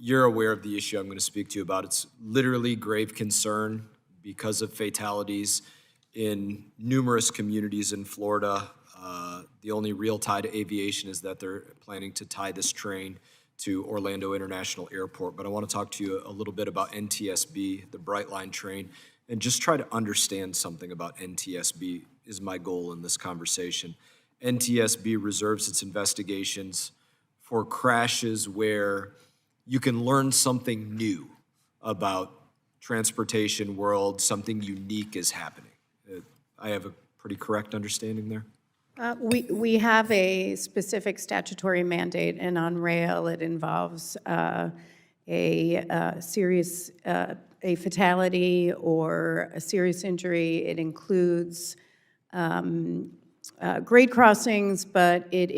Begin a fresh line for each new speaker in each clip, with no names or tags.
you're aware of the issue I'm going to speak to you about. It's literally grave concern because of fatalities in numerous communities in Florida. The only real tie to aviation is that they're planning to tie this train to Orlando International Airport. But I want to talk to you a little bit about NTSB, the Brightline train, and just try to understand something about NTSB is my goal in this conversation. NTSB reserves its investigations for crashes where you can learn something new about transportation world, something unique is happening. I have a pretty correct understanding there?
We have a specific statutory mandate, and on rail it involves a fatality or a serious injury. It includes grade crossings, but they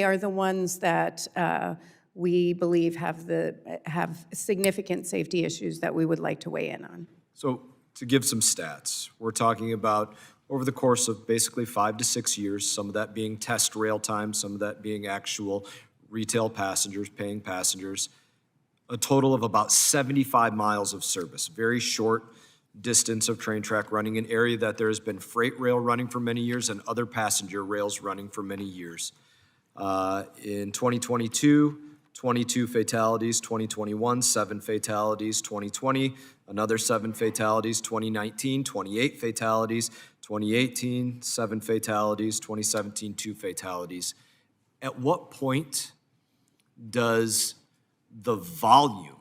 are the ones that we believe have significant safety issues that we would like to weigh in on.
So to give some stats, we're talking about over the course of basically 5 to 6 years, some of that being test rail time, some of that being actual retail passengers, paying passengers, a total of about 75 miles of service, very short distance of train track running, an area that there has been freight rail running for many years and other passenger rails running for many years. In 2022, 22 fatalities, 2021, 7 fatalities, 2020, another 7 fatalities, 2019, 28 fatalities, 2018, 7 fatalities, 2017, 2 fatalities. At what point does the volume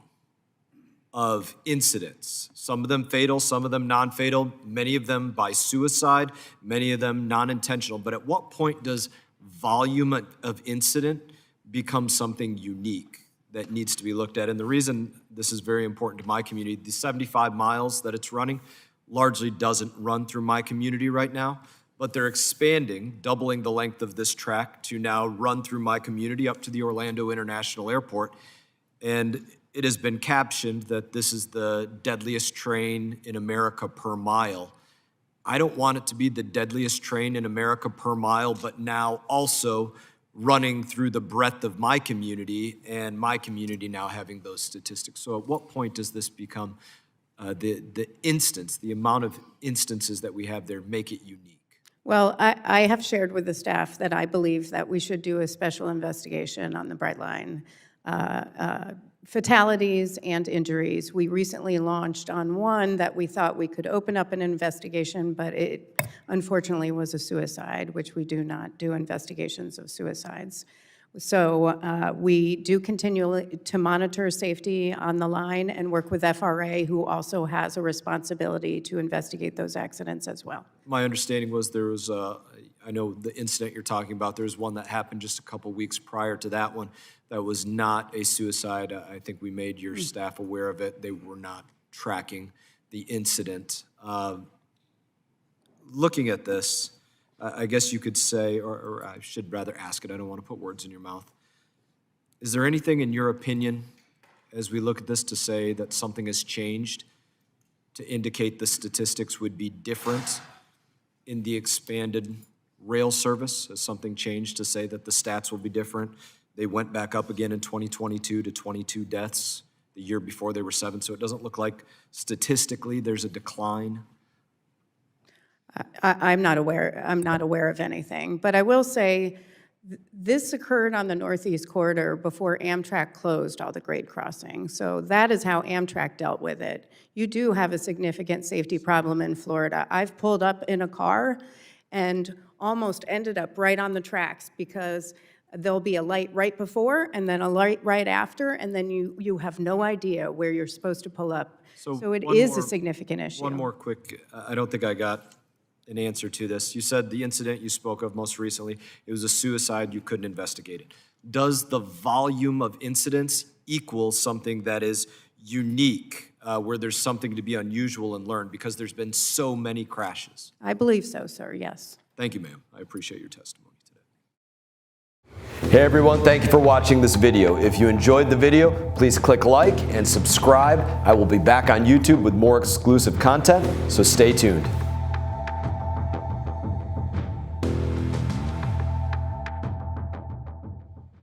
of incidents, some of them fatal, some of them non-fatal, many of them by suicide, many of them non-intentional, but at what point does volume of incident become something unique that needs to be looked at? And the reason this is very important to my community, the 75 miles that it's running largely doesn't run through my community right now, but they're expanding, doubling the length of this track to now run through my community up to the Orlando International Airport. And it has been captioned that this is the deadliest train in America per mile. I don't want it to be the deadliest train in America per mile, but now also running through the breadth of my community and my community now having those statistics. So at what point does this become the amount of instances that we have there make it unique?
Well, I have shared with the staff that I believe that we should do a special investigation on the Brightline fatalities and injuries. We recently launched on one that we thought we could open up an investigation, but it unfortunately was a suicide, which we do not do investigations of suicides. So we do continue to monitor safety on the line and work with FRA, who also has a responsibility to investigate those accidents as well.
My understanding was there was I know the incident you're talking about, there's one that happened just a couple weeks prior to that one that was not a suicide. I think we made your staff aware of it. They were not tracking the incident. Looking at this, I guess you could say, or I should rather ask it, I don't want to put words in your mouth. Is there anything in your opinion, as we look at this, to say that something has changed to indicate the statistics would be different in the expanded rail service? Has something changed to say that the stats will be different? They went back up again in 2022 to 22 deaths. The year before they were 7, so it doesn't look like statistically there's a decline.
I'm not aware of anything, but I will say this occurred on the Northeast Corridor before Amtrak closed all the grade crossings. So that is how Amtrak dealt with it. You do have a significant safety problem in Florida. I've pulled up in a car and almost ended up right on the tracks because there'll be a light right before and then a light right after, and then you have no idea where you're supposed to pull up. So it is a significant issue.
One more quick, I don't think I got an answer to this. You said the incident you spoke of most recently, it was a suicide, you couldn't investigate it. Does the volume of incidents equal something that is unique, where there's something to be unusual and learned, because there's been so many crashes?
I believe so, sir, yes.
Thank you, ma'am. I appreciate your testimony today.
Hey everyone, thank you for watching this video. If you enjoyed the video, please click like and subscribe. I will be back on YouTube with more exclusive content, so stay tuned.